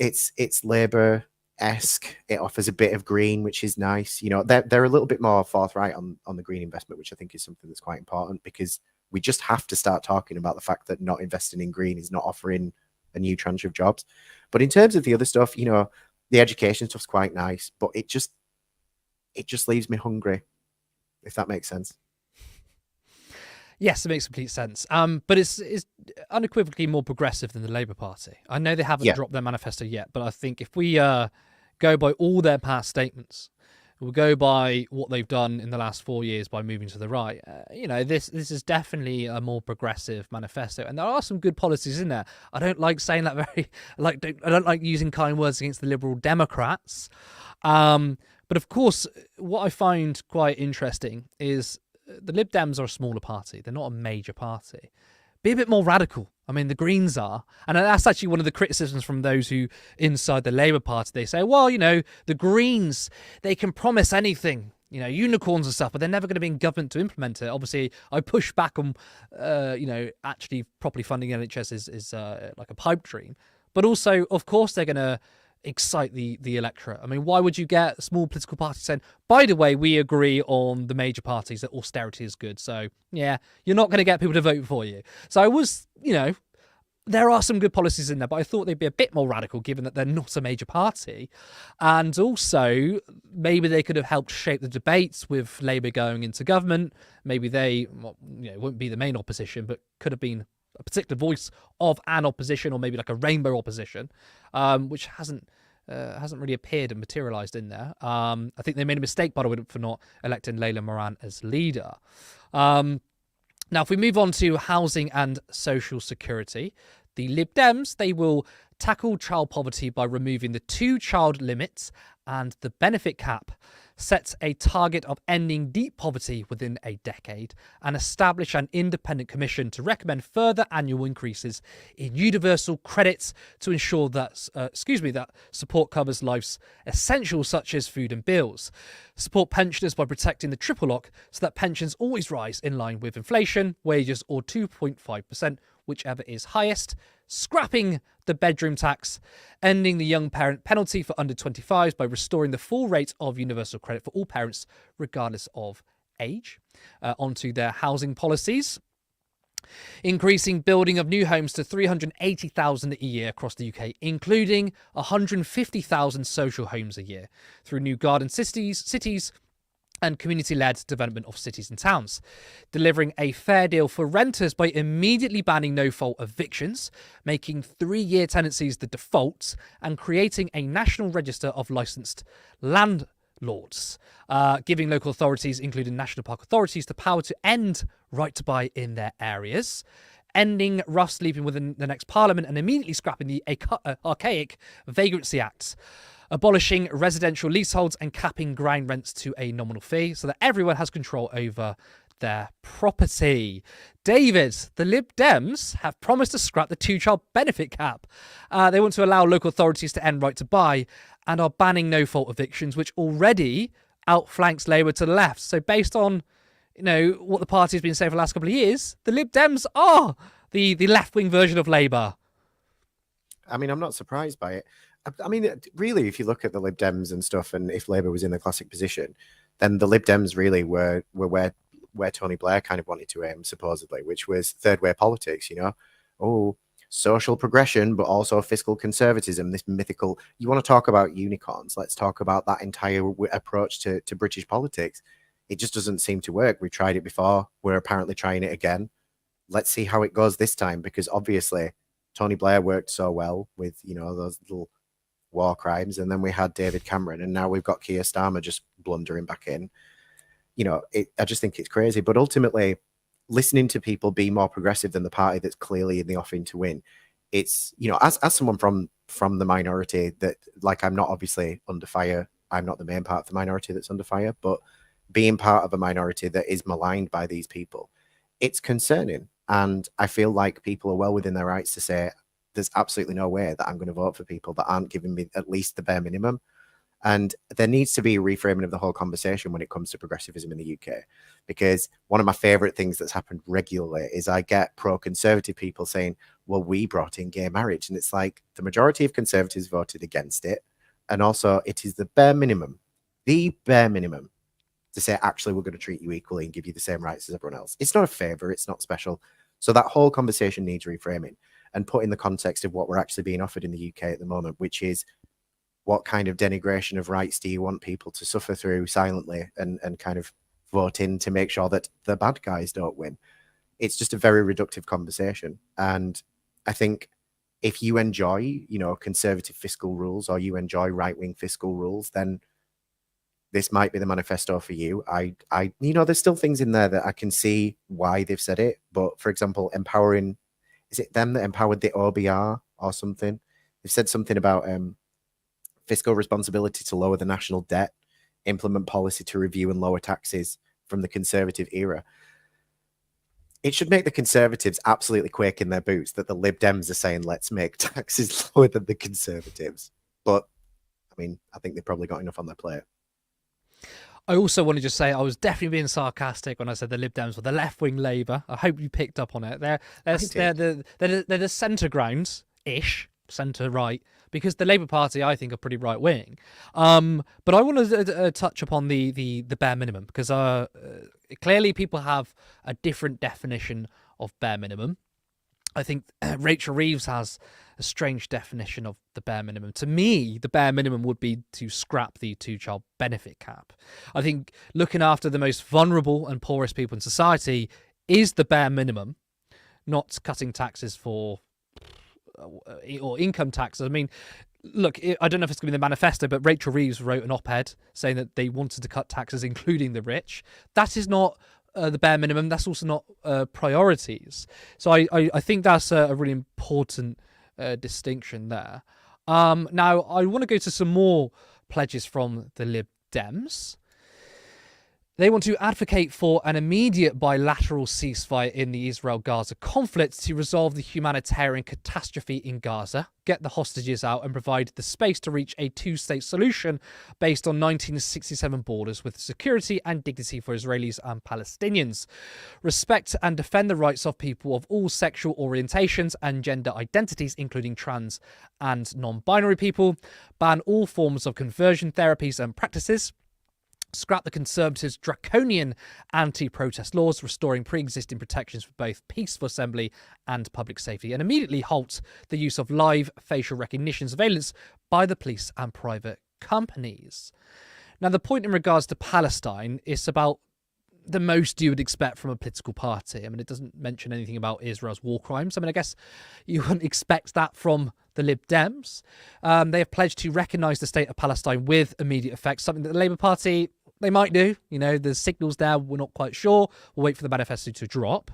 it's Labour-esque. It offers a bit of green, which is nice. They're a little bit more forthright on the green investment, which I think is something that's quite important, because we just have to start talking about the fact that not investing in green is not offering a new tranche of jobs. But in terms of the other stuff, the education stuff's quite nice, but it just leaves me hungry, if that makes sense. Yes, it makes complete sense. But it's unequivocally more progressive than the Labour Party. I know they haven't dropped their manifesto yet, but I think if we go by all their past statements, we'll go by what they've done in the last 4 years by moving to the right. This is definitely a more progressive manifesto, and there are some good policies in there. I don't like saying that I don't like using kind words against the Liberal Democrats. But of course, what I find quite interesting is the Lib Dems are a smaller party. They're not a major party. Be a bit more radical. I mean, the Greens are. And that's actually one of the criticisms from those who inside the Labour Party. They say, well, the Greens, they can promise anything, unicorns and stuff, but they're never going to be in government to implement it. Obviously, I push back on, actually properly funding NHS is like a pipe dream. But also, of course, they're going to excite the electorate. I mean, why would you get a small political party saying, by the way, we agree on the major parties that austerity is good, so yeah, you're not going to get people to vote for you. So I was, there are some good policies in there, but I thought they'd be a bit more radical given that they're not a major party. And also, maybe they could have helped shape the debates with Labour going into government. Maybe they wouldn't be the main opposition, but could have been a particular voice of an opposition, or maybe like a rainbow opposition, which hasn't really appeared and materialised in there. I think they made a mistake, by the way, for not electing Layla Moran as leader. Now, if we move on to housing and social security, the Lib Dems, they will tackle child poverty by removing the 2-child limit, and the benefit cap sets a target of ending deep poverty within a decade, and establish an independent commission to recommend further annual increases in universal credits to ensure that that support covers life's essentials such as food and bills. Support pensioners by protecting the triple lock so that pensions always rise in line with inflation, wages, or 2.5%, whichever is highest. Scrapping the bedroom tax, ending the young parent penalty for under 25s by restoring the full rate of universal credit for all parents, regardless of age. Onto their housing policies. Increasing building of new homes to 380,000 a year across the UK, including 150,000 social homes a year through new garden cities and community-led development of cities and towns. Delivering a fair deal for renters by immediately banning no-fault evictions, making 3-year tenancies the default, and creating a national register of licensed landlords, giving local authorities, including national park authorities, the power to end right to buy in their areas, ending rough sleeping within the next parliament, and immediately scrapping the archaic Vagrancy Act, abolishing residential leaseholds and capping ground rents to a nominal fee so that everyone has control over their property. David, the Lib Dems have promised to scrap the 2-child benefit cap. They want to allow local authorities to end right to buy and are banning no-fault evictions, which already outflanks Labour to the left. So based on what the party has been saying for the last couple of years, the Lib Dems are the left-wing version of Labour. I mean, I'm not surprised by it. I mean, really, if you look at the Lib Dems and stuff, and if Labour was in the classic position, then the Lib Dems really were where Tony Blair kind of wanted to aim, supposedly, which was third way politics. Oh, social progression, but also fiscal conservatism, this mythical, you want to talk about unicorns, let's talk about that entire approach to British politics. It just doesn't seem to work. We tried it before. We're apparently trying it again. Let's see how it goes this time, because obviously Tony Blair worked so well with, you know, those little war crimes, and then we had David Cameron, and now we've got Keir Starmer just blundering back in. You know, I just think it's crazy. But ultimately, listening to people be more progressive than the party that's clearly in the offing to win, it's, you know, as someone from the minority that, like, I'm not obviously under fire. I'm not the main part of the minority that's under fire, but being part of a minority that is maligned by these people, it's concerning. And I feel like people are well within their rights to say, there's absolutely no way that I'm going to vote for people that aren't giving me at least the bare minimum. And there needs to be a reframing of the whole conversation when it comes to progressivism in the UK, because one of my favorite things that's happened regularly is I get pro-conservative people saying, well, we brought in gay marriage. And it's like, the majority of conservatives voted against it. And also, it is the bare minimum to say, actually, we're going to treat you equally and give you the same rights as everyone else. It's not a favor. It's not special. So that whole conversation needs reframing and put in the context of what we're actually being offered in the UK at the moment, which is, what kind of denigration of rights do you want people to suffer through silently and kind of vote in to make sure that the bad guys don't win? It's just a very reductive conversation. And I think if you enjoy, you know, conservative fiscal rules, or you enjoy right-wing fiscal rules, then this might be the manifesto for you. You know, there's still things in there that I can see why they've said it. But for example, empowering, is it them that empowered the OBR or something? They've said something about fiscal responsibility to lower the national debt, implement policy to review and lower taxes from the Conservative era. It should make the Conservatives absolutely quake in their boots that the Lib Dems are saying, let's make taxes lower than the Conservatives. But, I mean, I think they've probably got enough on their plate. I also want to just say I was definitely being sarcastic when I said the Lib Dems were the left-wing Labour. I hope you picked up on it. They're the centre grounds-ish, centre-right, because the Labour Party, I think, are pretty right-wing. But I want to touch upon the bare minimum, because clearly people have a different definition of bare minimum. I think Rachel Reeves has a strange definition of the bare minimum. To me, the bare minimum would be to scrap the two-child benefit cap. I think looking after the most vulnerable and poorest people in society is the bare minimum, not cutting taxes for or income taxes. I mean, look, I don't know if it's going to be the manifesto, but Rachel Reeves wrote an op-ed saying that they wanted to cut taxes, including the rich. That is not the bare minimum. That's also not priorities. So I think that's a really important distinction there. Now, I want to go to some more pledges from the Lib Dems. They want to advocate for an immediate bilateral ceasefire in the Israel-Gaza conflict to resolve the humanitarian catastrophe in Gaza, get the hostages out, and provide the space to reach a two-state solution based on 1967 borders with security and dignity for Israelis and Palestinians. Respect and defend the rights of people of all sexual orientations and gender identities, including trans and non-binary people. Ban all forms of conversion therapies and practices. Scrap the Conservatives' draconian anti-protest laws, restoring pre-existing protections for both peaceful assembly and public safety, and immediately halt the use of live facial recognition surveillance by the police and private companies. Now, the point in regards to Palestine is about the most you would expect from a political party. I mean, it doesn't mention anything about Israel's war crimes. I mean, I guess you wouldn't expect that from the Lib Dems. They have pledged to recognise the state of Palestine with immediate effect, something that the Labour Party, they might do. You know, there's signals there. We're not quite sure. We'll wait for the manifesto to drop.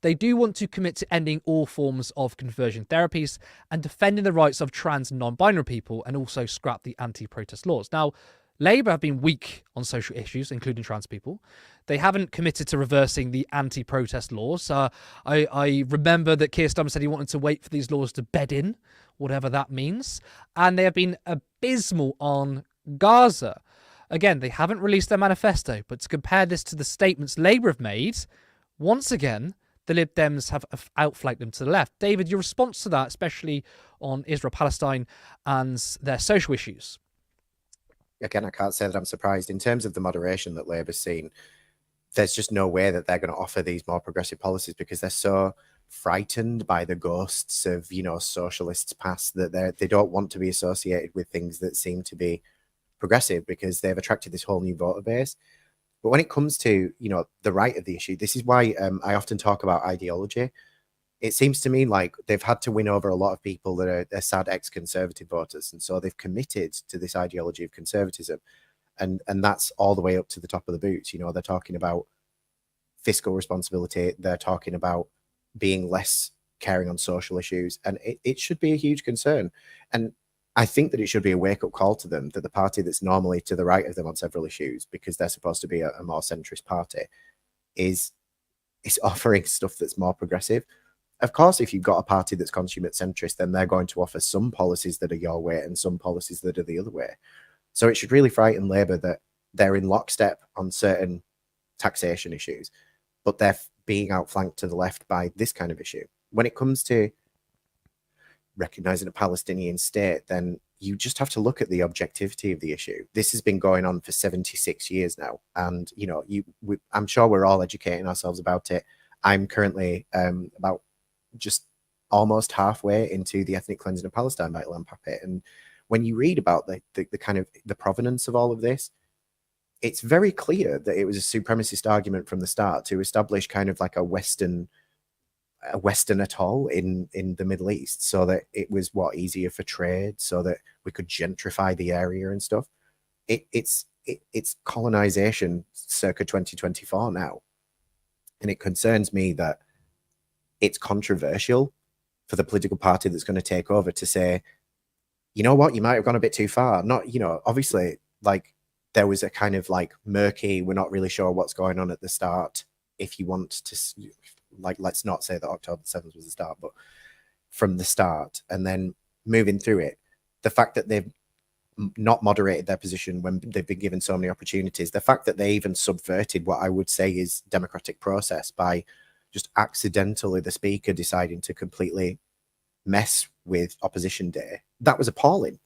They do want to commit to ending all forms of conversion therapies and defending the rights of trans and non-binary people, and also scrap the anti-protest laws. Now, Labour have been weak on social issues, including trans people. They haven't committed to reversing the anti-protest laws. I remember that Keir Starmer said he wanted to wait for these laws to bed in, whatever that means. And they have been abysmal on Gaza. Again, they haven't released their manifesto, but to compare this to the statements Labour have made, once again, the Lib Dems have outflanked them to the left. David, your response to that, especially on Israel-Palestine and their social issues? Again, I can't say that I'm surprised. In terms of the moderation that Labour's seen, there's just no way that they're going to offer these more progressive policies because they're so frightened by the ghosts of, you know, socialists past, that they don't want to be associated with things that seem to be progressive because they've attracted this whole new voter base. But when it comes to, you know, the right of the issue, this is why I often talk about ideology. It seems to me like they've had to win over a lot of people that are sad ex-conservative voters, and so they've committed to this ideology of conservatism, and that's all the way up to the top of the boots. You know, they're talking about fiscal responsibility, they're talking about being less caring on social issues, and it should be a huge concern. And I think that it should be a wake-up call to them that the party that's normally to the right of them on several issues, because they're supposed to be a more centrist party, is offering stuff that's more progressive. Of course, if you've got a party that's consummate centrist, then they're going to offer some policies that are your way and some policies that are the other way. So it should really frighten Labour that they're in lockstep on certain taxation issues, but they're being outflanked to the left by this kind of issue. When it comes to recognizing a Palestinian state, then you just have to look at the objectivity of the issue. This has been going on for 76 years now. And, you know, I'm sure we're all educating ourselves about it. I'm currently about just almost halfway into the ethnic cleansing of Palestine by Ilan Pappé. And when you read about the kind of the provenance of all of this, it's very clear that it was a supremacist argument from the start to establish kind of like a Western atoll in the Middle East, so that it was easier for trade, so that we could gentrify the area and stuff. It's colonization circa 2024 now, and it concerns me that it's controversial for the political party that's going to take over to say, you know what, you might have gone a bit too far. Not, you know, obviously, like, there was a kind of like murky, we're not really sure what's going on at the start. If you want to, like, let's not say that October 7th was the start, but from the start and then moving through it, the fact that they've not moderated their position when they've been given so many opportunities, the fact that they even subverted what I would say is democratic process by just accidentally the speaker deciding to completely mess with opposition day, that was appalling.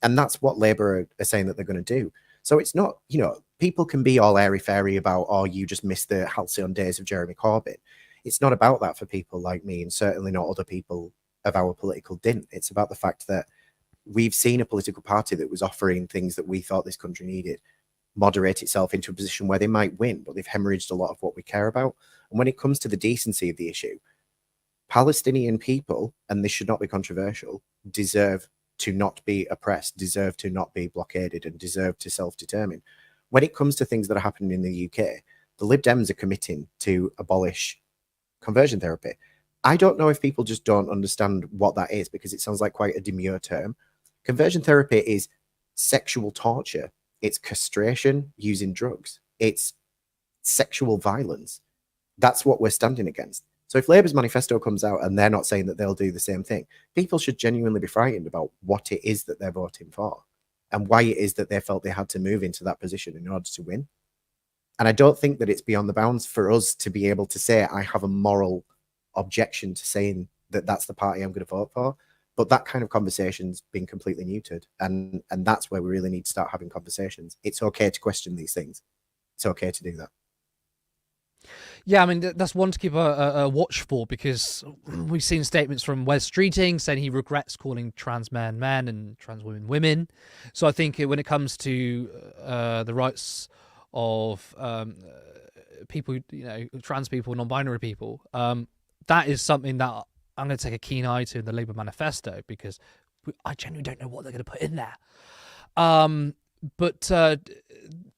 And that's what Labour are saying that they're going to do. So it's not, you know, people can be all airy-fairy about, oh, you just missed the halcyon days of Jeremy Corbyn. It's not about that for people like me, and certainly not other people of our political dint. It's about the fact that we've seen a political party that was offering things that we thought this country needed moderate itself into a position where they might win, but they've hemorrhaged a lot of what we care about. And when it comes to the decency of the issue, Palestinian people, and this should not be controversial, deserve to not be oppressed, deserve to not be blockaded, and deserve to self-determine. When it comes to things that are happening in the UK, the Lib Dems are committing to abolish conversion therapy. I don't know if people just don't understand what that is, because it sounds like quite a demure term. Conversion therapy is sexual torture. It's castration using drugs. It's sexual violence. That's what we're standing against. So if Labour's manifesto comes out and they're not saying that they'll do the same thing, people should genuinely be frightened about what it is that they're voting for and why it is that they felt they had to move into that position in order to win. And I don't think that it's beyond the bounds for us to be able to say, I have a moral objection to saying that that's the party I'm going to vote for. But that kind of conversation's been completely neutered. And that's where we really need to start having conversations. It's okay to question these things. It's okay to do that. Yeah, I mean, that's one to keep a watch for, because we've seen statements from Wes Streeting saying he regrets calling trans men men and trans women women. So I think when it comes to the rights of people, you know, trans people, non-binary people, that is something that I'm going to take a keen eye to in the Labour manifesto, because I genuinely don't know what they're going to put in there. But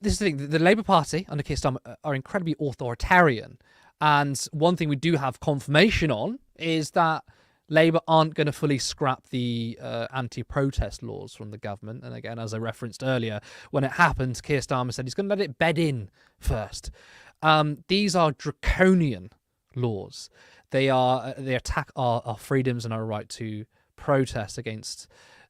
this is the thing, the Labour Party under Keir Starmer are incredibly authoritarian. And one thing we do have confirmation on is that Labour aren't going to fully scrap the anti-protest laws from the government. And again, as I referenced earlier, when it happened, Keir Starmer said he's going to let it bed in first. These are draconian laws. They attack our freedoms and our right to protest against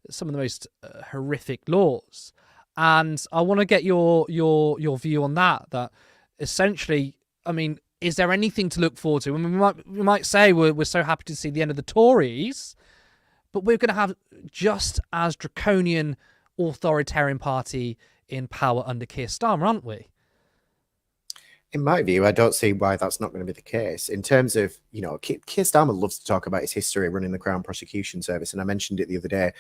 some of the most horrific laws. And I want to get your view on that. That essentially, I mean, is there anything to look forward to? I mean, we might say we're so happy to see the end of the Tories, but we're going to have just as draconian authoritarian party in power under Keir Starmer, aren't we? In my view, I don't see why that's not going to be the case. In terms of, you know, Keir Starmer loves to talk about his history running the Crown Prosecution Service, and I mentioned it the other day.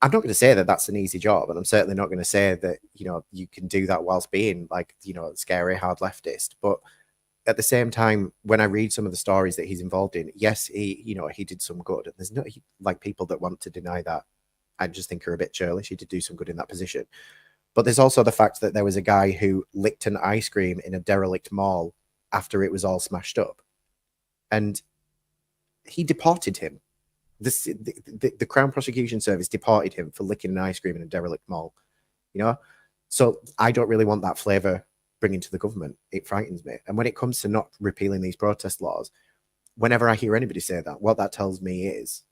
I'm not going to say that that's an easy job, and I'm certainly not going to say that, you know, you can do that whilst being like, you know, scary hard leftist. But at the same time, when I read some of the stories that he's involved in, yes, he did some good. And there's no like people that want to deny that. I just think are a bit churlish. He did do some good in that position. But there's also the fact that there was a guy who licked an ice cream in a derelict mall after it was all smashed up, and he deported him. The Crown Prosecution Service deported him for licking an ice cream in a derelict mall. You know, so I don't really want that flavour bringing to the government. It frightens me. And when it comes to not repealing these protest laws, whenever I hear anybody say that, what that tells me is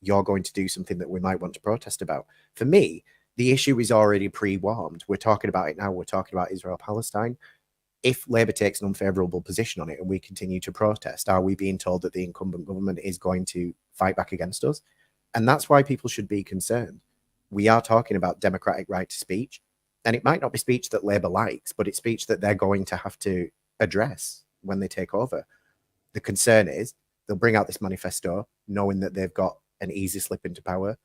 you're going to do something that we might want to protest about. For me, the issue is already pre-warmed. We're talking about it now. We're talking about Israel-Palestine. If Labour takes an unfavourable position on it and we continue to protest, are we being told that the incumbent government is going to fight back against us? And that's why people should be concerned. We are talking about democratic right to speech, and it might not be speech that Labour likes, but it's speech that they're going to have to address when they take over. The concern is they'll bring out this manifesto knowing that they've got an easy slip into power.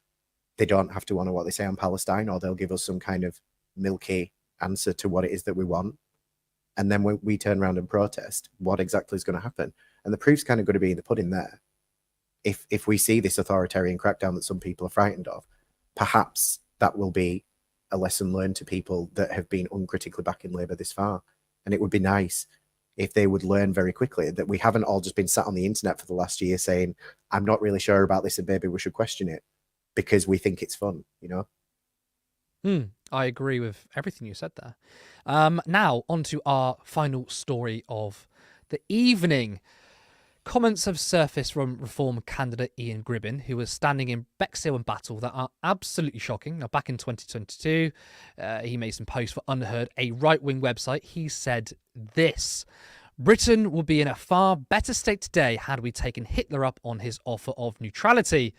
They don't have to honour what they say on Palestine, or they'll give us some kind of milky answer to what it is that we want. And then when we turn around and protest, what exactly is going to happen? And the proof's kind of going to be in the pudding there. If we see this authoritarian crackdown that some people are frightened of, perhaps that will be a lesson learned to people that have been uncritically backing Labour this far. And it would be nice if they would learn very quickly that we haven't all just been sat on the internet for the last year saying, I'm not really sure about this and maybe we should question it because we think it's fun, you know? I agree with everything you said there. Now, on to our final story of the evening. Comments have surfaced from Reform candidate Ian Gribbin, who was standing in Bexhill and Battle, that are absolutely shocking. Now, back in 2022, he made some posts for Unheard, a right-wing website. He said this: Britain would be in a far better state today had we taken Hitler up on his offer of neutrality.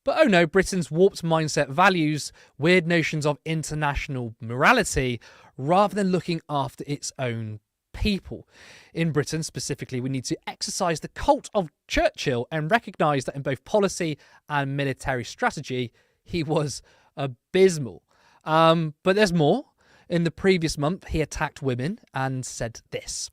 But oh no, Britain's warped mindset values weird notions of international morality rather than looking after its own people. In Britain specifically, we need to exercise the cult of Churchill and recognise that in both policy and military strategy, he was abysmal. But there's more. In the previous month, he attacked women and said this: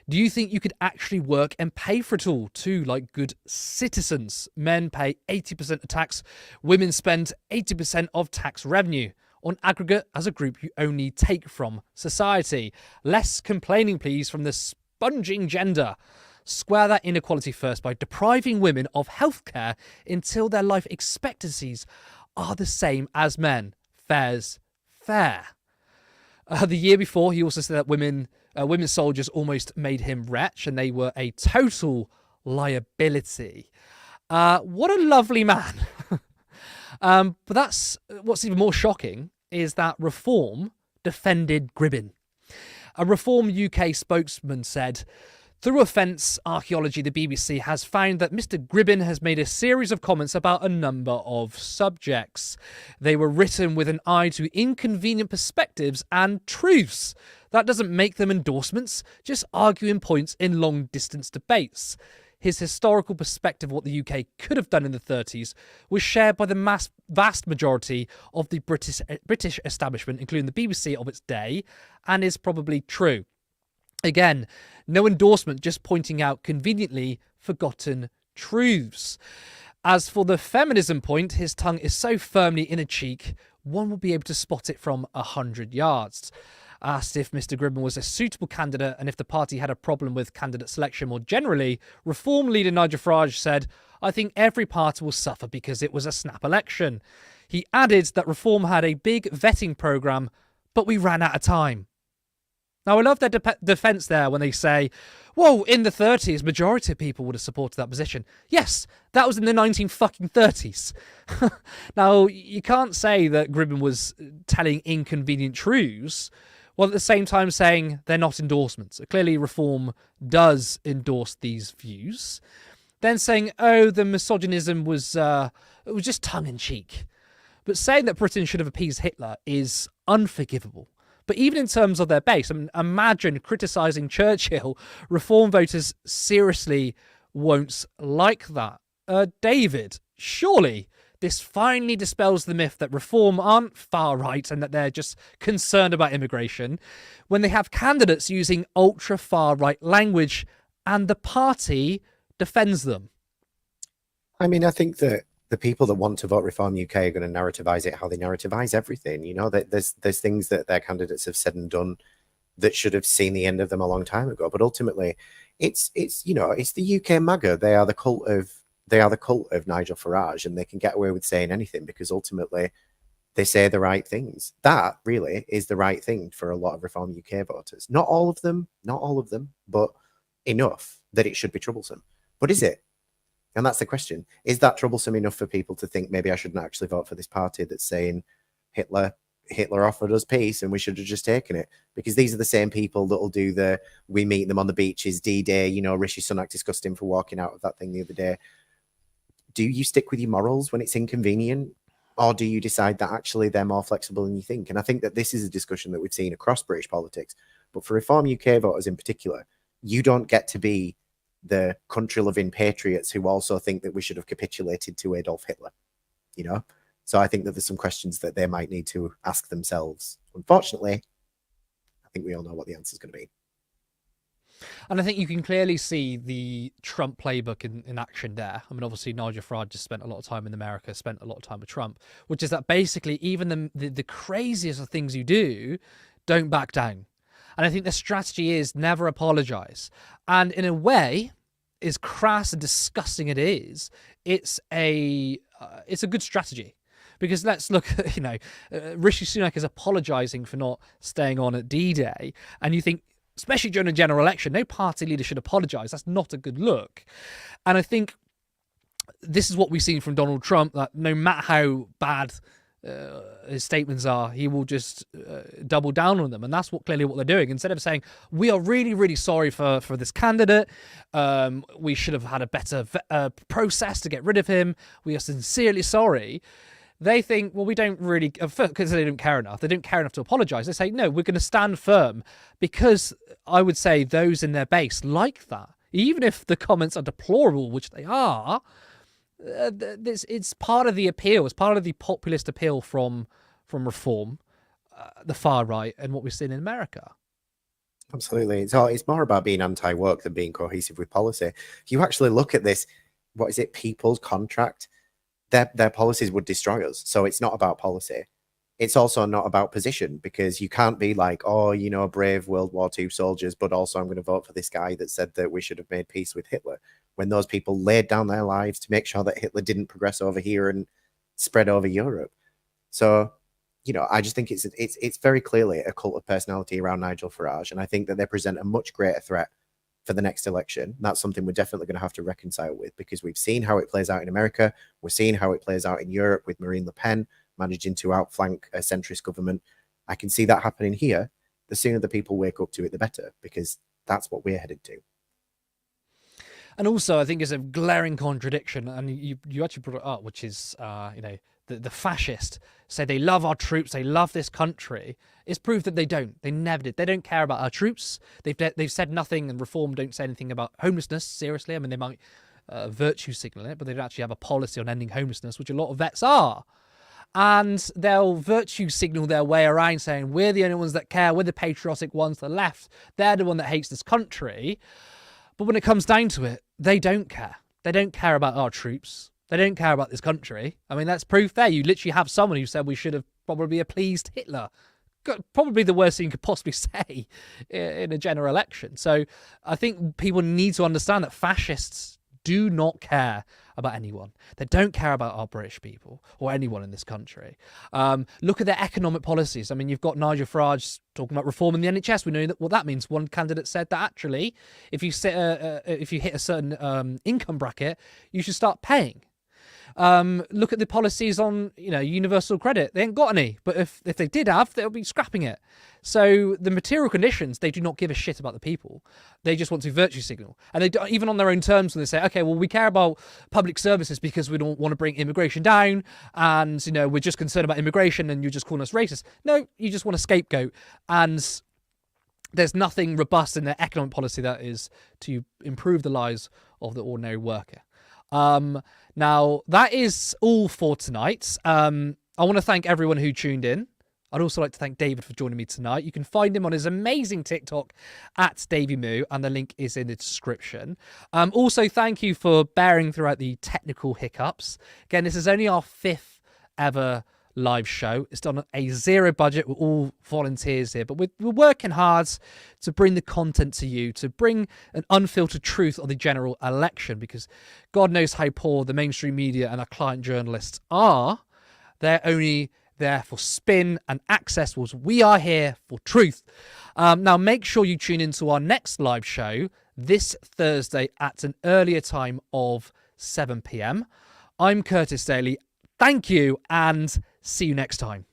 Do you think you could actually work and pay for it all too, like good citizens? Men pay 80% of tax. Women spend 80% of tax revenue. On aggregate, as a group, you only take from society. Less complaining, please, from the sponging gender. Square that inequality first by depriving women of healthcare until their life expectancies are the same as men. Fair's fair. The year before, he also said that women soldiers almost made him wretch and they were a total liability. What a lovely man. But that's what's even more shocking is that Reform defended Gribbin. A Reform UK spokesman said, through offence archaeology, the BBC has found that Mr. Gribbin has made a series of comments about a number of subjects. They were written with an eye to inconvenient perspectives and truths. That doesn't make them endorsements, just arguing points in long-distance debates. His historical perspective of what the UK could have done in the 30s was shared by the vast majority of the British establishment, including the BBC of its day, and is probably true. Again, no endorsement, just pointing out conveniently forgotten truths. As for the feminism point, his tongue is so firmly in a cheek, one will be able to spot it from 100 yards. Asked if Mr. Gribbin was a suitable candidate and if the party had a problem with candidate selection more generally, Reform leader Nigel Farage said, I think every party will suffer because it was a snap election. He added that Reform had a big vetting programme, but we ran out of time. Now, I love their defence there when they say, whoa, in the 30s, majority of people would have supported that position. Yes, that was in the 1930s. Now, you can't say that Gribbin was telling inconvenient truths, while at the same time saying they're not endorsements. Clearly, Reform does endorse these views. Then saying, oh, the misogynism was just tongue-in-cheek. But saying that Britain should have appeased Hitler is unforgivable. But even in terms of their base, I mean, imagine criticising Churchill. Reform voters seriously won't like that. David, surely this finally dispels the myth that Reform aren't far right and that they're just concerned about immigration when they have candidates using ultra far right language and the party defends them. I mean, I think that the people that want to vote Reform UK are going to narrativize it how they narrativize everything. You know, that there's things that their candidates have said and done that should have seen the end of them a long time ago. But ultimately, it's you know, it's the UK MAGA. They are the cult of Nigel Farage, and they can get away with saying anything because ultimately they say the right things. That really is the right thing for a lot of Reform UK voters. Not all of them, but enough that it should be troublesome. But is it? And that's the question. Is that troublesome enough for people to think maybe I shouldn't actually vote for this party that's saying Hitler offered us peace and we should have just taken it? Because these are the same people that will do the we meet them on the beaches D-Day, you know, Rishi Sunak discussed him for walking out of that thing the other day. Do you stick with your morals when it's inconvenient? Or do you decide that actually they're more flexible than you think? And I think that this is a discussion that we've seen across British politics. But for Reform UK voters in particular, you don't get to be the country-loving patriots who also think that we should have capitulated to Adolf Hitler, you know? So I think that there's some questions that they might need to ask themselves. Unfortunately, I think we all know what the answer is going to be. And I think you can clearly see the Trump playbook in action there. I mean, obviously, Nigel Farage just spent a lot of time in America, spent a lot of time with Trump, which is that basically even the craziest of things you do, don't back down. And I think the strategy is never apologize. And in a way, as crass and disgusting it's a good strategy. Because let's look at, you know, Rishi Sunak is apologising for not staying on at D-Day. And you think, especially during a general election, no party leader should apologise. That's not a good look. And I think this is what we've seen from Donald Trump, that no matter how bad his statements are, he will just double down on them. And that's clearly what they're doing. Instead of saying, we are really, really sorry for this candidate, we should have had a better process to get rid of him, we are sincerely sorry, they think, well, we don't really, because they don't care enough. They don't care enough to apologise. They say, no, we're going to stand firm, because I would say those in their base like that. Even if the comments are deplorable, which they are, it's part of the appeal. It's part of the populist appeal from Reform, the far right, and what we've seen in America. Absolutely. It's more about being anti-woke than being cohesive with policy. If you actually look at this, what is it, People's Contract? Their policies would destroy us. So it's not about policy. It's also not about position, because you can't be like, oh, you know, brave World War II soldiers, but also I'm going to vote for this guy that said that we should have made peace with Hitler, when those people laid down their lives to make sure that Hitler didn't progress over here and spread over Europe. So, you know, I just think it's very clearly a cult of personality around Nigel Farage, and I think that they present a much greater threat for the next election. That's something we're definitely going to have to reconcile with, because we've seen how it plays out in America. We're seeing how it plays out in Europe with Marine Le Pen managing to outflank a centrist government. I can see that happening here. The sooner the people wake up to it, the better, because that's what we're headed to. And also, I think it's a glaring contradiction, and you actually brought it up, which is, you know, the fascists say they love our troops, they love this country. It's proved that they don't. They never did. They don't care about our troops. They've said nothing, and Reform don't say anything about homelessness, seriously. I mean, they might virtue signal it, but they don't actually have a policy on ending homelessness, which a lot of vets are. And they'll virtue signal their way around saying, we're the only ones that care, we're the patriotic ones, the left, they're the one that hates this country. But when it comes down to it, they don't care. They don't care about our troops. They don't care about this country. I mean, that's proof there. You literally have someone who said we should have probably appeased Hitler. Probably the worst thing you could possibly say in a general election. So I think people need to understand that fascists do not care about anyone. They don't care about our British people or anyone in this country. Look at their economic policies. I mean, you've got Nigel Farage talking about reforming the NHS. We know what that means. One candidate said that actually, if you hit a certain income bracket, you should start paying. Look at the policies on, universal credit. They ain't got any. But if they did have, they'll be scrapping it. So the material conditions, they do not give a shit about the people. They just want to virtue signal. And they don't, even on their own terms, when they say, okay, well, we care about public services because we don't want to bring immigration down, and, we're just concerned about immigration and you're just calling us racist. No, you just want a scapegoat. And there's nothing robust in their economic policy that is to improve the lives of the ordinary worker. Now, that is all for tonight. I want to thank everyone who tuned in. I'd also like to thank David for joining me tonight. You can find him on his amazing TikTok at Daviemoo, and the link is in the description. Also, thank you for bearing throughout the technical hiccups. Again, this is only our 5th ever live show. It's done a zero budget. We're all volunteers here, but we're working hard to bring the content to you, to bring an unfiltered truth on the general election, because God knows how poor the mainstream media and our client journalists are. They're only there for spin and access, whilst we are here for truth. Now, make sure you tune into our next live show this Thursday at an earlier time of 7 p.m. I'm Curtis Daly. Thank you, and see you next time.